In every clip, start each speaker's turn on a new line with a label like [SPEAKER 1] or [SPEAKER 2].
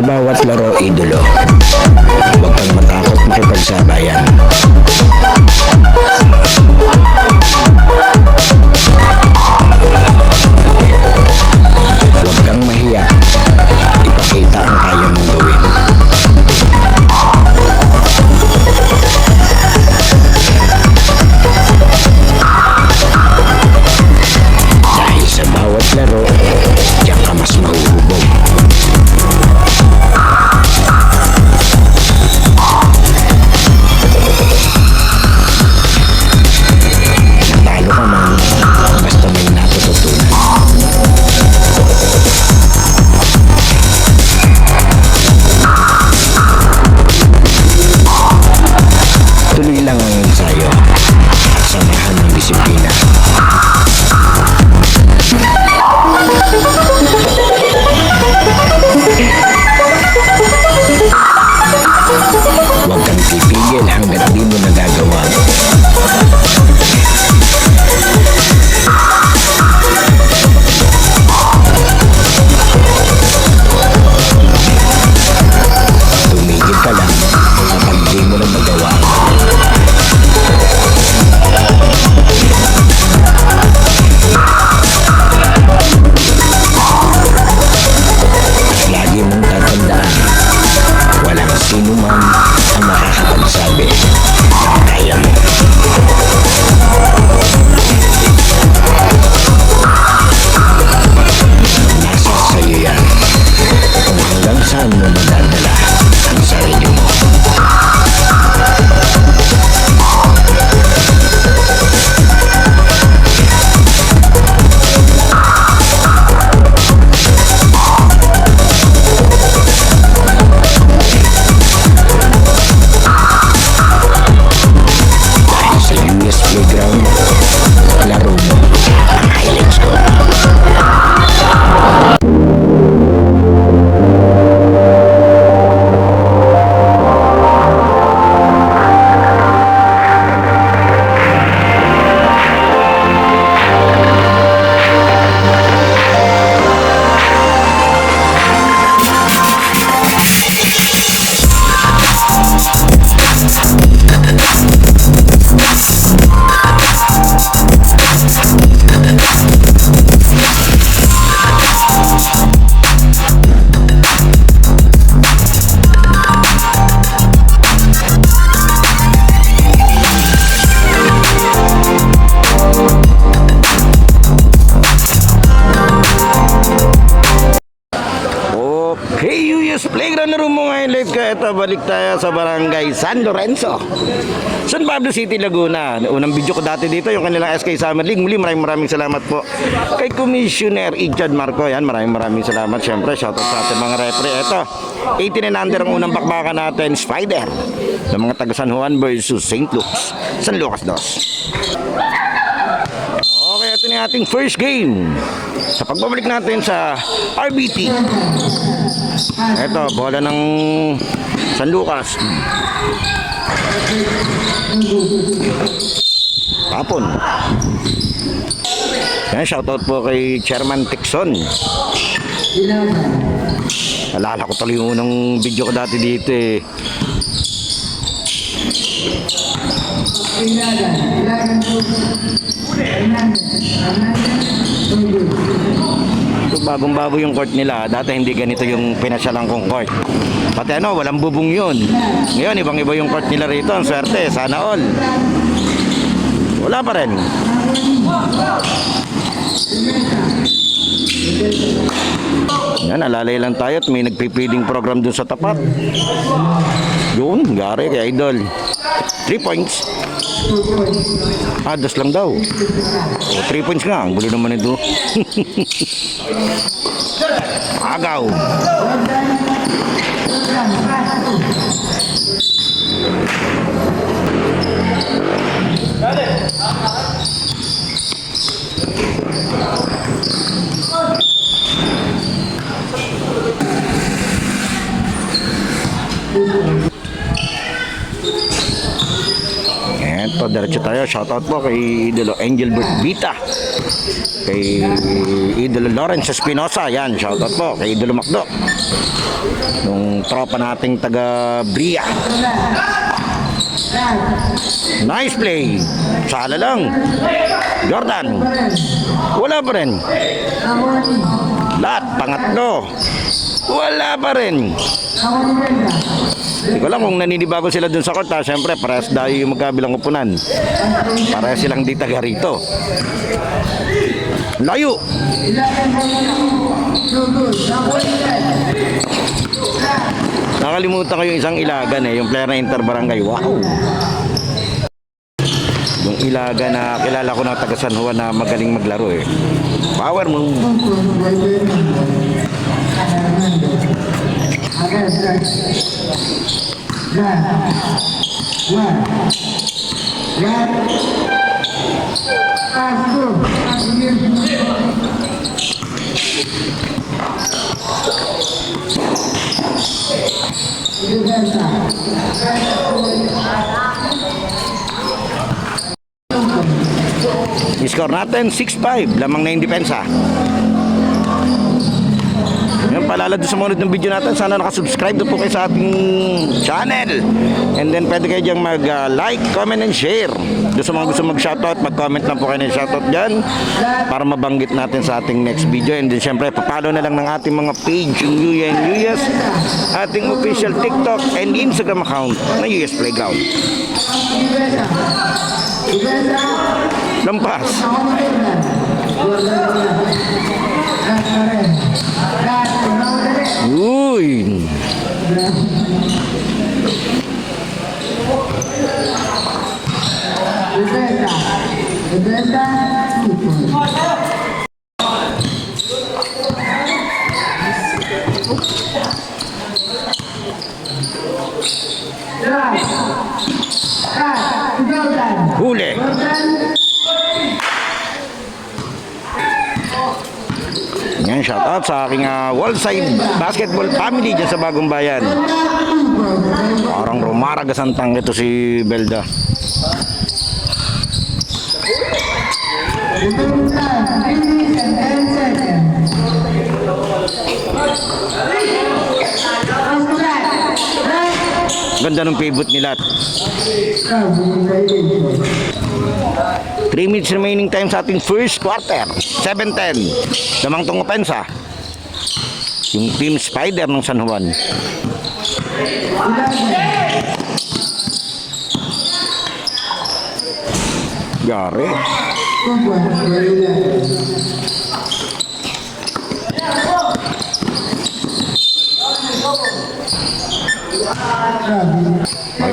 [SPEAKER 1] bawat laro, idolo. Huwag kang matakot makipagsabayan. Huwag kang mahiya. Ipakita ang kaya mong gawin. Dahil sa bawat laro, diyan ka mas mahuhubog. Natalo ka man, basta may natututunan. Tuloy lang ang ensayo at samahan ng disiplina. Huwag kang titigil hanggat di mo nagagawa. Tumigil ka lang kapag di mo na magawa. At lagi mong tatandaan, walang sino man ang makakapagsabi ng kaya mo. Nasa sa'yo yan kung hanggang saan mo madadala ang sarili mo. Dahil sa US Playground, laro mo ang highlights ko. Okay, US Playground, laro mo ngayon live ka. Ito, balik tayo sa barangay San Lorenzo, San Pablo City, Laguna. Unang video ko dati dito, yung kanilang SK Summer League. Muli, maraming salamat po kay Commissioner Ijad Marco. Yan, maraming salamat. Siyempre, shoutout sa ating mga referee. Ito, 18 and under ang unang bakbakan natin, Spider, sa mga taga San Juan versus St. Luke's, San Lucas Dos. Okay, ito na ating first game sa pagbabalik natin sa RBT. Ito, bola ng San Lucas. Tapon. Yan, shoutout po kay Chairman Tixon. Alala ko tuloy yung unang video ko dati dito eh. Ito, bagong-bago yung court nila. Dati hindi ganito yung pinasyalan kong court. Pati ano, walang bubong yun. Ngayon, ibang-iba yung court nila rito. Ang swerte, sana all. Wala pa rin. Yan, alalay lang tayo at may nagpipiding program dun sa tapat. Yun, gari kay Idol. 3 points. Das lang daw. 3 points nga. Ang gulo naman ito. Agaw. Ito Eto, diretso tayo. Shoutout po kay Idolo Angel Vita. Kay Idolo Lawrence Espinosa. Yan, shoutout po. Kay Idolo Macdo. Nung tropa nating taga Bria. Nice play. Sala lang. Jordan. Wala pa rin. Lahat, pangatlo. Wala pa rin. Hindi ko lang kung naninibago sila dun sa court ha. Siyempre, parehas dayo yung magkabilang upunan. Parehas silang di taga rito. Layo. Nakalimutan ko yung isang Ilagan yung player na Interbarangay. Wow. Yung Ilagan na kilala ko na taga San Juan na magaling maglaro Power mo. I-score natin 6-5, lamang na yung depensa. Yan, paalala doon sa mga ng video natin, sana nakasubscribe na po kayo sa ating channel. And then pwede kayo diyang mag-like, comment, and share. Doon sa mga gusto mag-shoutout, mag-comment lang po kayo ng shoutout dyan para mabanggit natin sa ating next video. And then syempre, papalo na lang ng ating mga page, yung Yuya and Yuyas, ating official TikTok and Instagram account na Yuyas Playground. Lampas. Uy. Huli. Yan, shoutout sa aking Wallside Basketball family dyan sa Bagong Bayan. Parang Romara Gasantang ito si Belda. Ganda ng pivot nila. 3 minutes remaining time sa ating first quarter. 7-10. Lamang tong opensa. Yung Team Spider ng San Juan. Gari.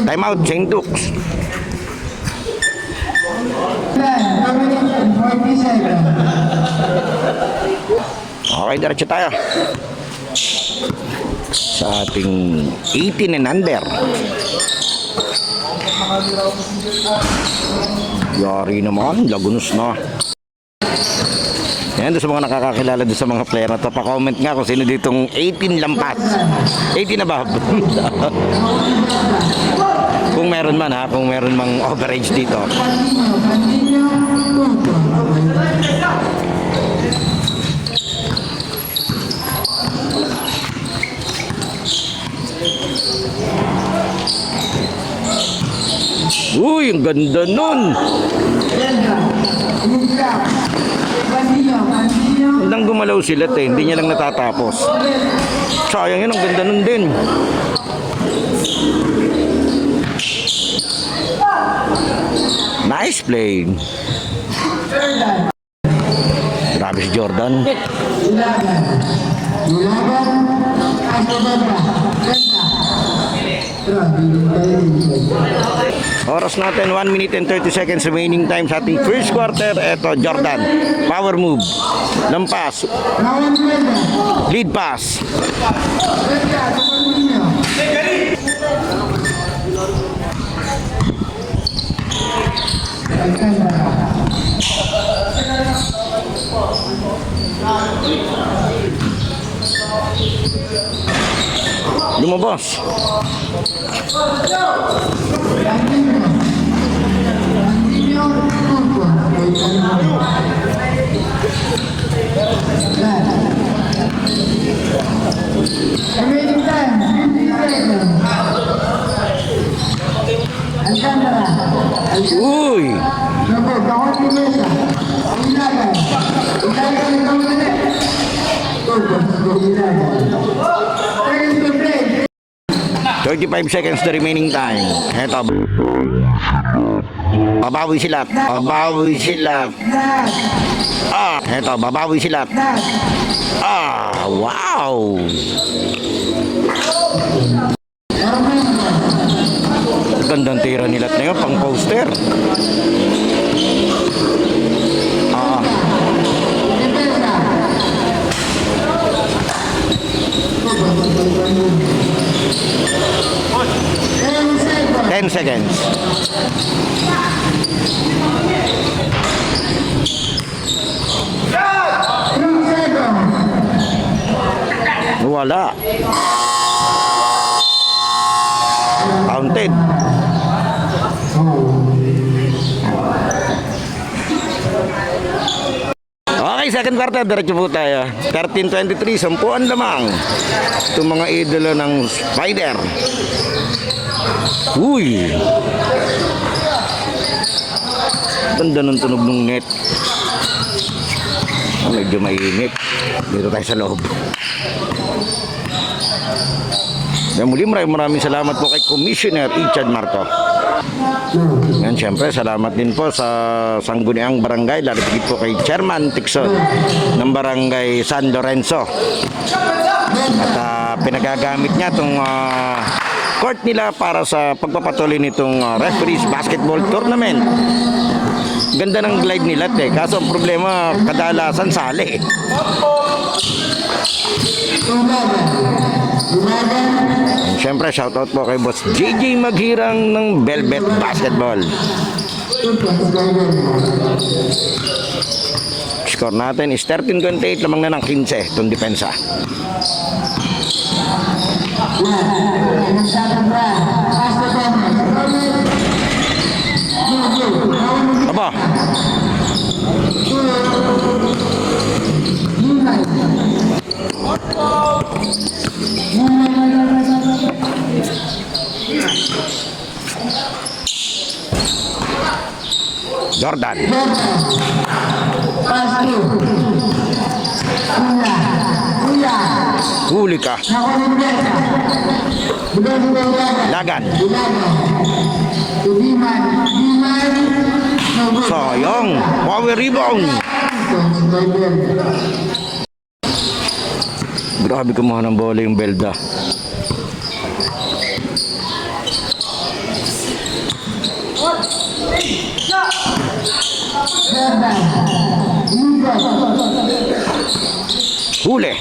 [SPEAKER 1] Time out, St. Dukes. Okay, diretso tayo sa ating 18 and under. Yari naman, lagunos na. Yan, doon sa mga nakakakilala doon sa mga player na to, pa-comment nga kung sino ditong 18 lampas. 18 na ba? Kung meron man kung meron mang overage dito. Uy, ang ganda nun. Hanggang gumalaw sila hindi niya lang natatapos. Sayang yun, ang ganda nun din. Nice play. Grabe si Jordan. Oras natin 1 minute and 30 seconds remaining time sa ating first quarter. Eto, Jordan, power move, lampas, lead pass. Lumabas.
[SPEAKER 2] Remaining time, 50 seconds. Alcantara.
[SPEAKER 1] Uy!
[SPEAKER 2] Lobo, takot ni Mesa. Ilagan. Ilagan ng kamulit. Go, ilagan. Seconds to play.
[SPEAKER 1] 35 seconds the remaining time. Eto. Babawi sila. Babawi sila. Eto, babawi sila. Wow! Gandang tira nila na yun, pang poster. Ten seconds. Wala. Counted. Okay, second quarter, diretso po tayo. 13-23, sampuan lamang. Itong mga idolo ng Spider. Uy! Ganda ng tunog ng net. Medyo mainit. Dito tayo sa loob. Yan muli, maraming salamat po kay Commissioner Richard Marco. Yan, siyempre, salamat din po sa Sangguniang Barangay, lalo higit po kay Chairman Tixon ng Barangay San Lorenzo. At pinagagamit niya itong court nila para sa pagpapatuloy nitong referees basketball tournament. Ganda ng glide nila, kaso ang problema, kadalasan sali. And syempre, shoutout po kay Boss JJ Maghirang ng Velvet Basketball. Score natin is 13-28, lamang na ng 15 itong depensa. Aba. Jordan. Huli ka. Lagan. Sayang. Power rebound. Grabe kumuha ng bola yung Belda. Huli.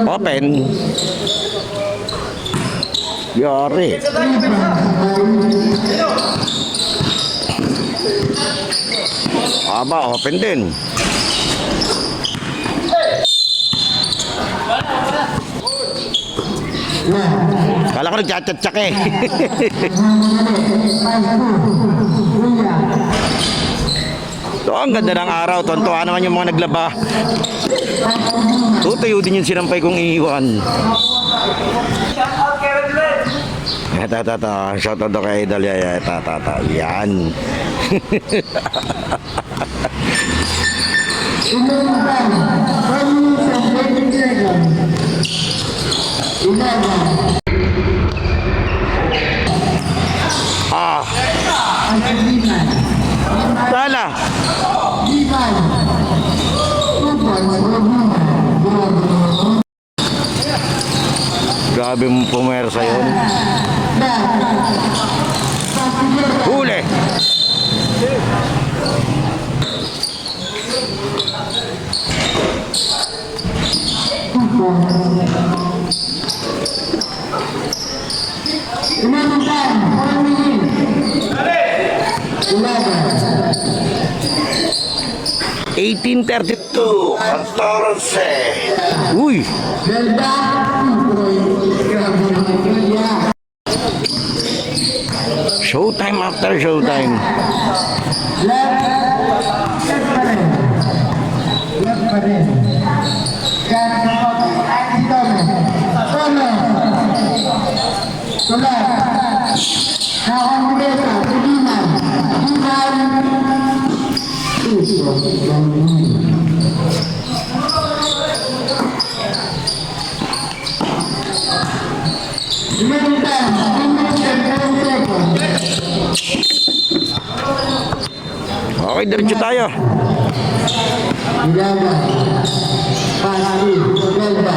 [SPEAKER 1] Open. Yari. Aba, open din. Kala ko nagchat-chat eh. So, ang ganda ng araw. Tontuwa naman yung mga naglaba. Tutuyo din yung sinampay kong iiwan. Ito. Shoutout to kay Dalia. Ito. Yan. Tala. Grabe mong pumersa yun. Huli.
[SPEAKER 2] Remaining time, 4 minutes. 11.
[SPEAKER 1] 18:32. 14. Uy!
[SPEAKER 2] Belda, grabe naman yun.
[SPEAKER 1] Showtime after showtime.
[SPEAKER 2] Left pa rin. Left pa rin. Andy Gomez. Gomez. Tulat. Nakakambesa. Tulinan. Remaining time, 2 minutes and 10 seconds.
[SPEAKER 1] Okay, diretso tayo.
[SPEAKER 2] Ilaga, Pasti, Belda,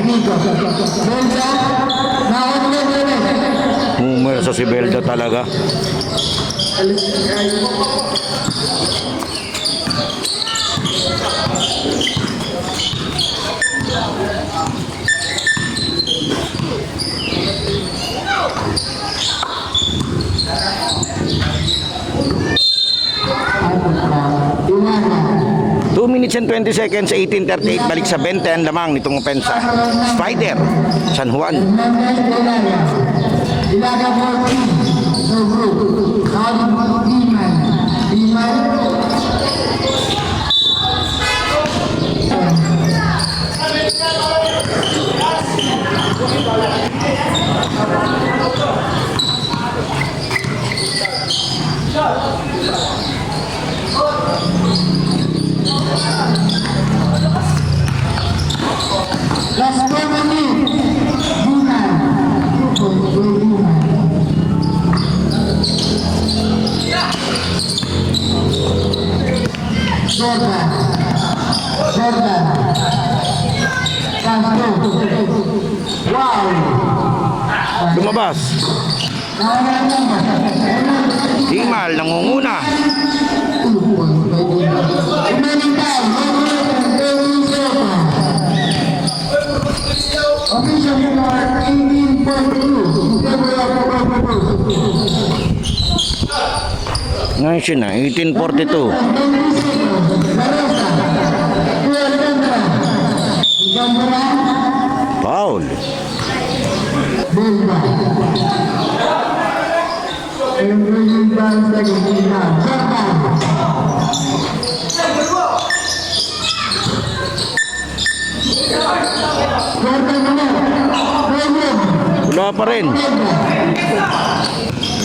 [SPEAKER 2] Nico, Belda, nakakambesa.
[SPEAKER 1] Humor sa si Belda talaga.
[SPEAKER 2] Ilaga,
[SPEAKER 1] 2 minutes and 20 seconds, 18:38, balik sa 20 ang lamang nitong opensa. Spider, San Juan.
[SPEAKER 2] Hernandez, Ilaga 14, no group, Diman, last 4 minutes, Diman, 2 Diman. Jordan, Castro, wow,
[SPEAKER 1] Lumabas. Timal, nangunguna.
[SPEAKER 2] remaining time, 1 minute and 30 seconds. Official score 18.2 in favor of
[SPEAKER 1] Ngayon siya na, 18:42. Foul. Wala pa rin.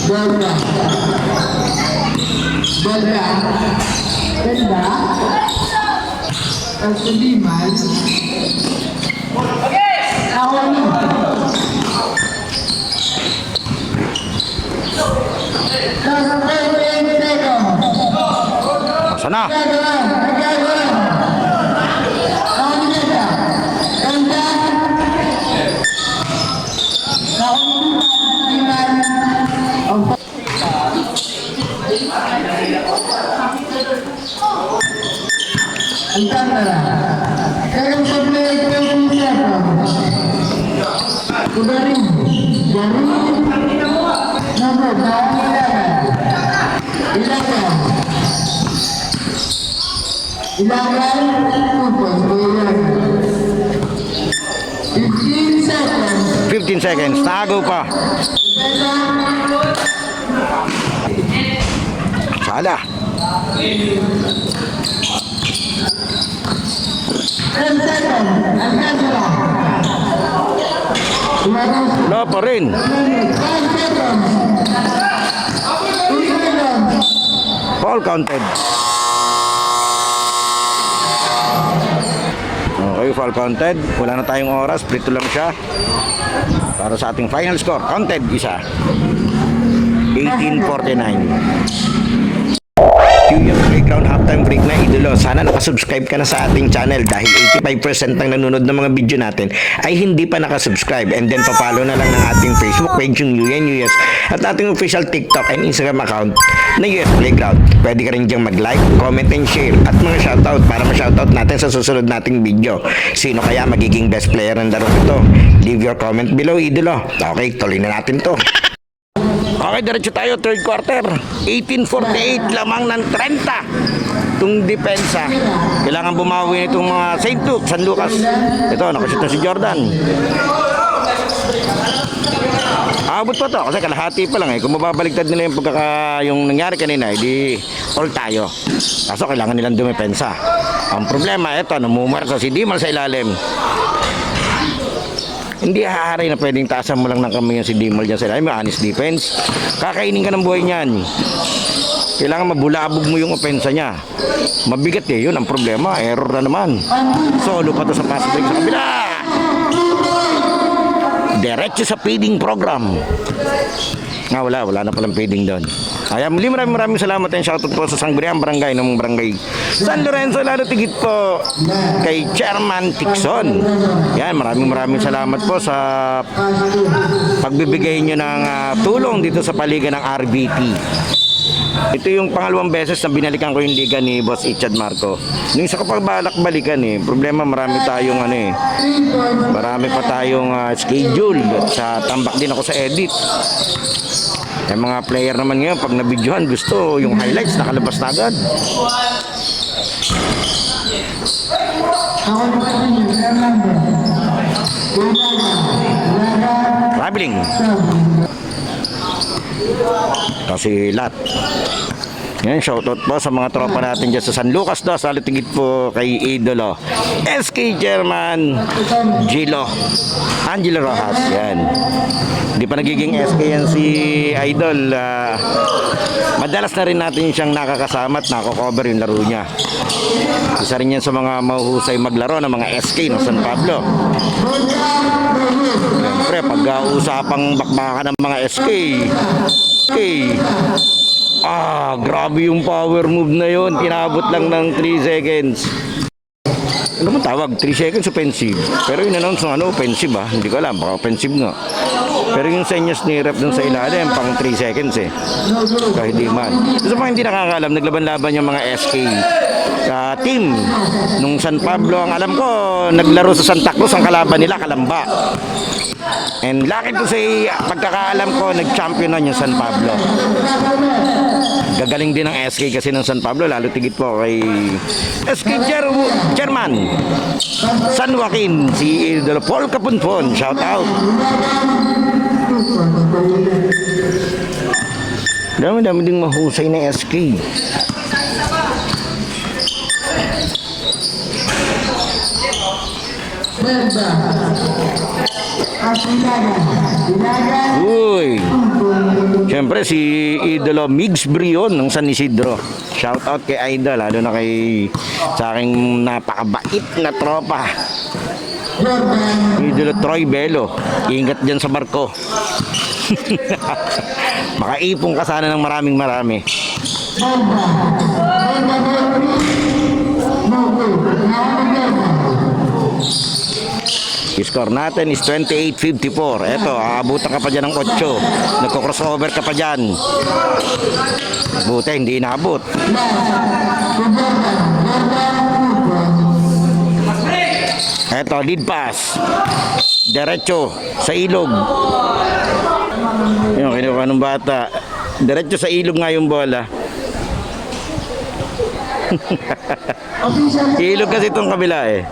[SPEAKER 2] Belda, Suliman, Awani, last 10 seconds.
[SPEAKER 1] Sana.
[SPEAKER 2] Nagagawan. Awani Belda, Belda, Suliman, Alcantara. Second shot play, 20 seconds. Kubarin. Garin. Number 11. Ilagan. 2 points to Ilagan. 15 seconds.
[SPEAKER 1] 15 seconds. Tagaw pa. Sala.
[SPEAKER 2] 10 seconds. Alcantara.
[SPEAKER 1] Wala pa rin.
[SPEAKER 2] 5 seconds. 2 seconds.
[SPEAKER 1] Foul counted. Okay, foul counted. Wala na tayong oras. Prito lang siya. Para sa ating final score. Counted, isa. 18:49. QF Playground halftime break na idolo. Sana nakasubscribe ka na sa ating channel dahil 85% ng nanonood ng mga video natin ay hindi pa nakasubscribe. And then papalo na lang ng ating Facebook page yung UNUS at ating official TikTok and Instagram account na UF Playground. Pwede ka rin diyang mag-like, comment and share at mga shoutout para ma-shoutout natin sa susunod nating video. Sino kaya magiging best player ng laro ito? Leave your comment below idolo. Okay, tuloy na natin to. Okay, diretso tayo, third quarter. 18:48 lamang ng 30. Itong depensa. Kailangan bumawi nitong mga St. Luke, San Lucas. Ito, nakashoot na si Jordan. Abot pa to kasi kalahati pa lang eh. Kung mababaligtad nila yung nangyari kanina, edi all tayo. Kaso kailangan nilang dumepensa. Ang problema, ito, namumwersa si Dimal sa ilalim. Hindi haharay na pwedeng taasan mo lang ng kamay yung si Dimal dyan sa ilalim. May honest defense. Kakainin ka ng buhay niyan. Kailangan mabulabog mo yung opensa niya. Mabigat eh, yun ang problema. Error na naman. Solo pa to sa pass break sa kabila. Diretso sa feeding program. Wala na palang feeding doon. Kaya maraming salamat and shoutout po sa Sangguniang Barangay ng Barangay San Lorenzo, lalo tigit po kay Chairman Tixon. Yan, maraming salamat po sa pagbibigay nyo ng tulong dito sa paliga ng RBT. Ito yung pangalawang beses na binalikan ko yung liga ni Boss Ichad Marco. Nung isa ko balikan problema marami pa tayong schedule sa tambak din ako sa edit. Yung mga player naman ngayon pag nabidyohan gusto yung highlights nakalabas na agad. Traveling. Kasi lat. Yan, shoutout po sa mga tropa natin dyan sa San Lucas do. Salit tigit po kay Idolo SK Chairman Angelo Rojas. Yan. Hindi pa nagiging SK yan si Idol. Madalas na rin natin siyang nakakasama at nako-cover yung laro niya. Isa rin yan sa mga mahuhusay maglaro ng mga SK ng San Pablo. Siyempre, pag-usapang bakbakan ng mga SK. Grabe yung power move na yun. Inabot lang ng 3 seconds. Ano mo tawag? 3 seconds offensive. Pero in-announce ng offensive hindi ko alam. Baka offensive nga. Pero yung senyas ni rep dun sa ilalim, pang 3 seconds eh. Kahit di man. Gusto pa hindi nakakaalam, naglaban-laban yung mga SK team nung San Pablo. Ang alam ko, naglaro sa Santa Cruz, ang kalaban nila, Kalamba. And lucky to say, pagkakaalam ko, nag-champion na yung San Pablo. Gagaling din ang SK kasi ng San Pablo, lalo tigit po kay SK Chairman San Joaquin, si Idolo Paul Capunpon. Shout out. Dami ding mahusay na SK. Uy, siyempre si Idolo Migs Brion ng San Isidro. Shout out kay Idol, lalo na kay sa aking napakabait na tropa Idolo Troy Belo. Ingat dyan sa barko. Makaipong ka sana ng marami. Score natin is 28-54. Eto, aabutan ka pa dyan ng 8. Nagko-crossover ka pa dyan. Buti, hindi inaabot. Eto, lead pass. Diretso sa ilog. Yung kinuha ng bata. Diretso sa ilog nga yung bola. Ilog kasi itong kabila eh.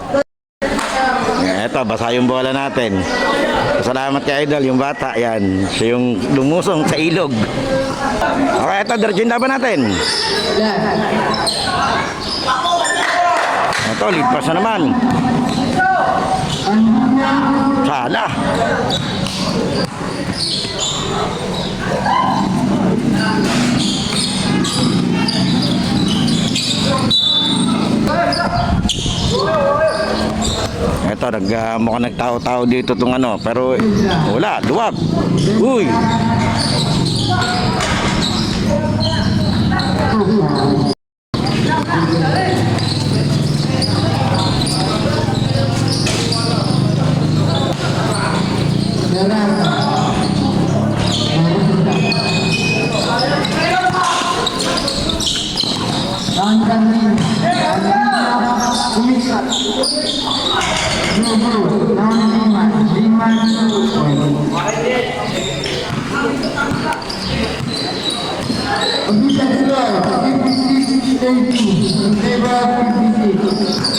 [SPEAKER 1] Eto, basa yung bola natin. Salamat kay Idol, yung bata. Yan, siya yung lumusong sa ilog. Okay, eto, diretso yung laban natin. Eto, lead pass na naman. Sala. Ito, mukhang nagtao-tao dito itong pero wala, luwag. Uy!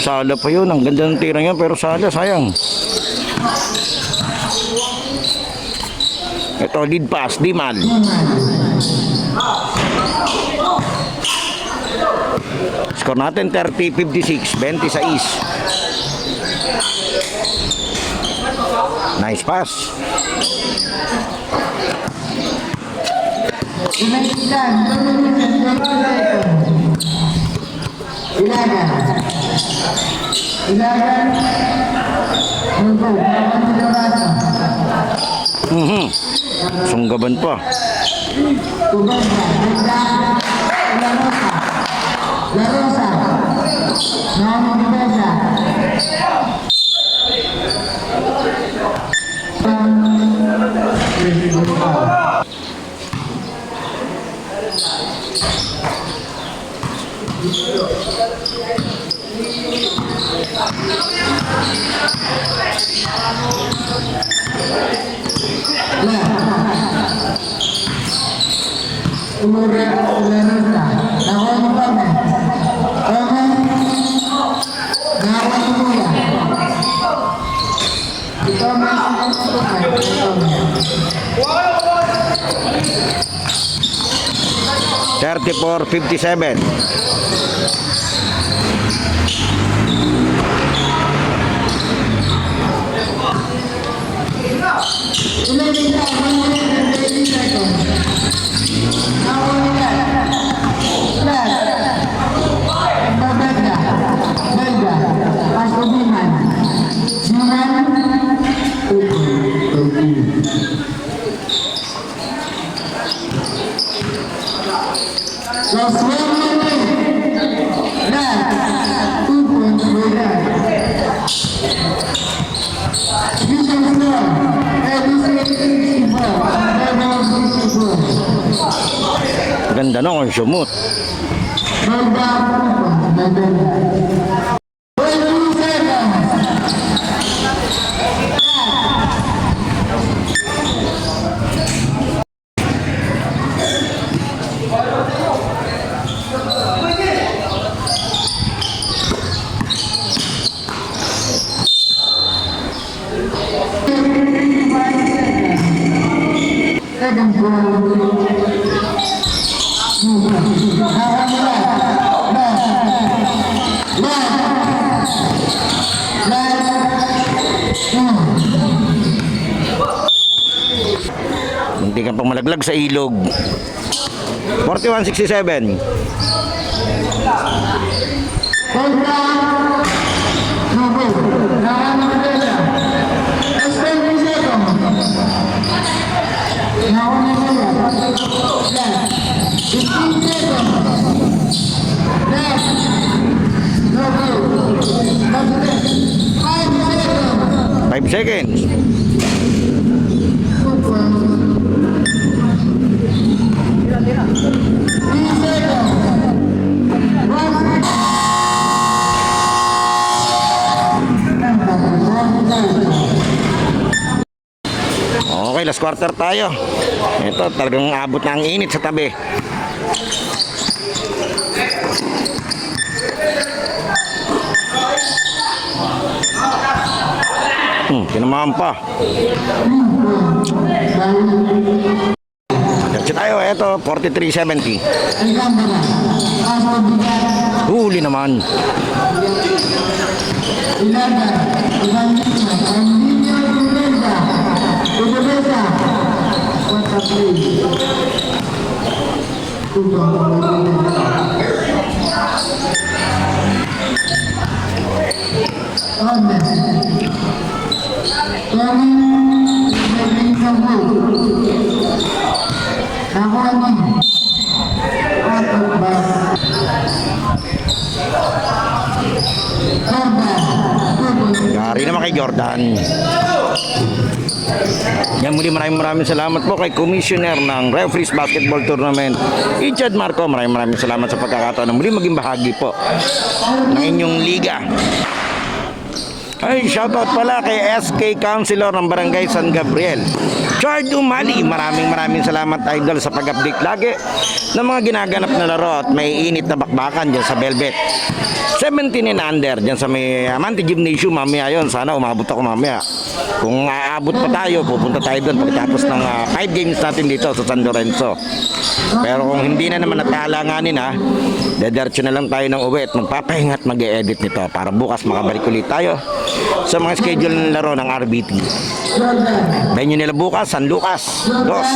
[SPEAKER 1] Sala pa yun. Ang ganda ng tira niya pero sala, sayang. Ito, lead pass, Diman. Score natin 30-56, 26. Nice pass. Sunggaban pa. Thirty-four, 57. Ganda no, ang sumut. Hindi ka pang malaglag sa ilog. 41-67. Five seconds. Okay, last quarter tayo. Ito, talagang abot na ang init sa tabi. Tinamaan pa. Diretso tayo, ito, 43-70. Huli naman. Yari naman kay Jordan. Yan, muli maraming salamat po kay Commissioner ng Referees Basketball Tournament, Ichad Marco. Maraming salamat sa pagkakataon na muli maging bahagi po ng inyong liga. Ay, shoutout pala kay SK Councilor ng Barangay San Gabriel. Chard Umali, maraming salamat idol sa pag-update lagi ng mga ginaganap na laro at may init na bakbakan dyan sa Velvet. 17 and under dyan sa may Amante Gymnasium mamaya yon. Sana umabot ako mamaya. Kung aabot pa tayo, pupunta tayo doon pagkatapos ng 5 games natin dito sa San Lorenzo. Pero kung hindi na naman natalanganin ha, dediretso na lang tayo ng uwi at magpapahinga at mag-e-edit nito para bukas makabalik ulit tayo sa mga schedule ng laro ng RBT. Venue nila bukas, San Lucas. Dos.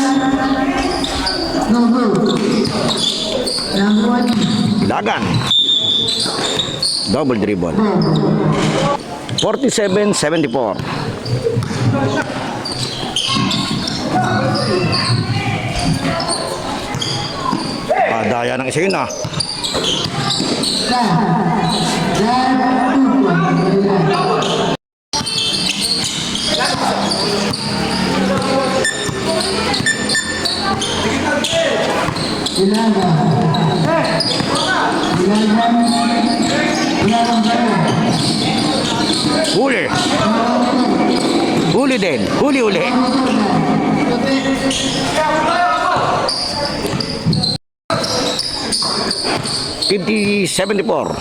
[SPEAKER 1] Lagan. Double dribble. 47-74. Daya ng isina. Huli. Huli din. Huli. $50-74.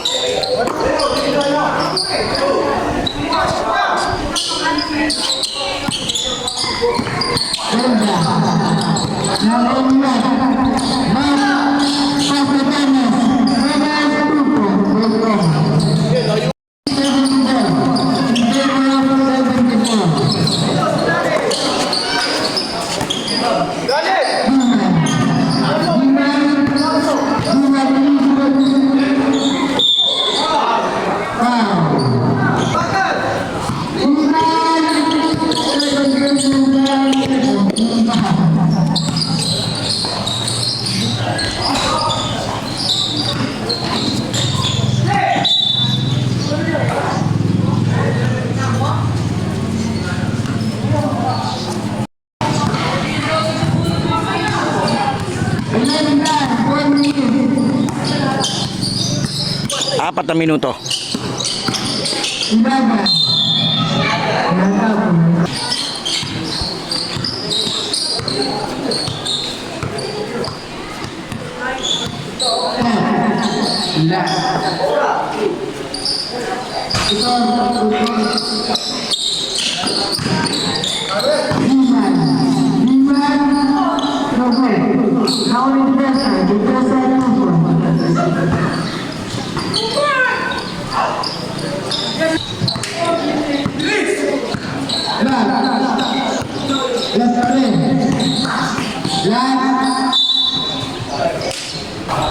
[SPEAKER 1] Apat na minuto.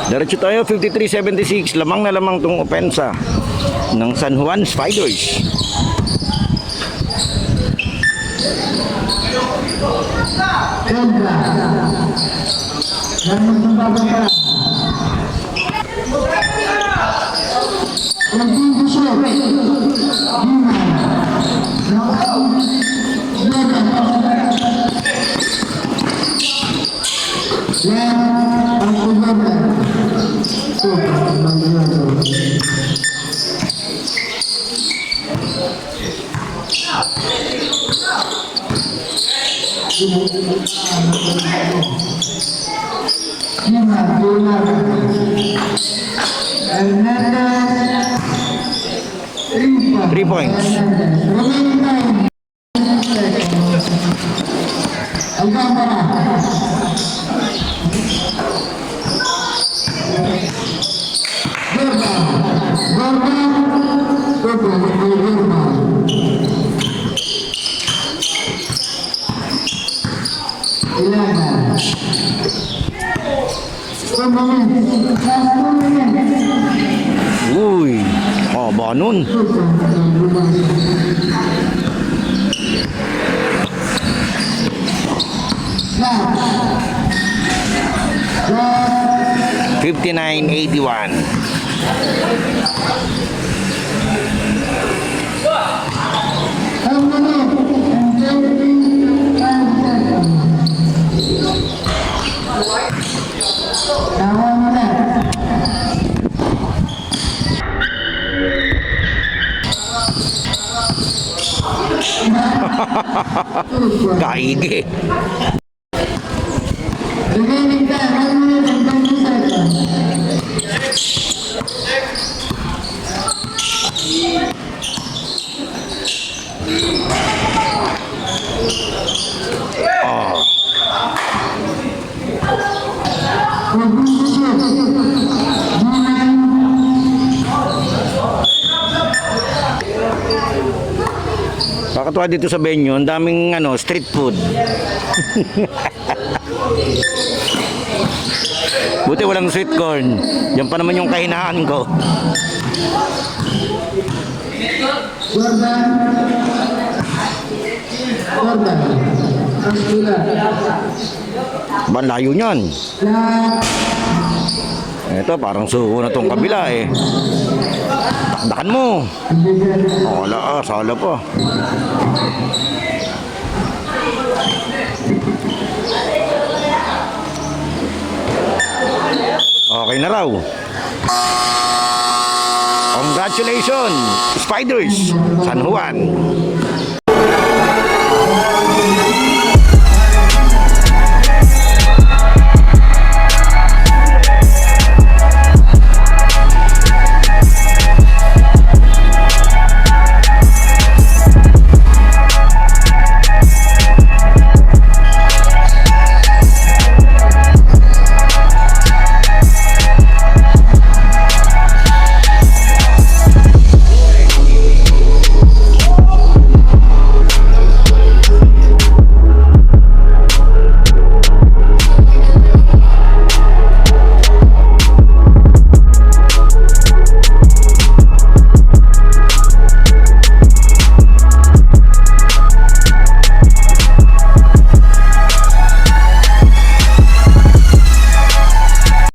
[SPEAKER 1] Diretso tayo, 53-76. Lamang na lamang tong opensa ng San Juan Spiders. Three points. Uy, ba nun? $59-81. Kaigi.
[SPEAKER 2] Remaining time, 1 minute and 20 seconds.
[SPEAKER 1] Kakatuwa dito sa venue, ang daming street food. Buti walang sweet corn. Yan pa naman yung kahinaan ko.
[SPEAKER 2] Jordan. Jordan. Angela.
[SPEAKER 1] Ba, layo niyan.
[SPEAKER 2] Lahat.
[SPEAKER 1] Ito, parang suko na tong kabila eh. Takdakan mo. Wala sala pa. Okay na raw. Congratulations, Spiders, San Juan.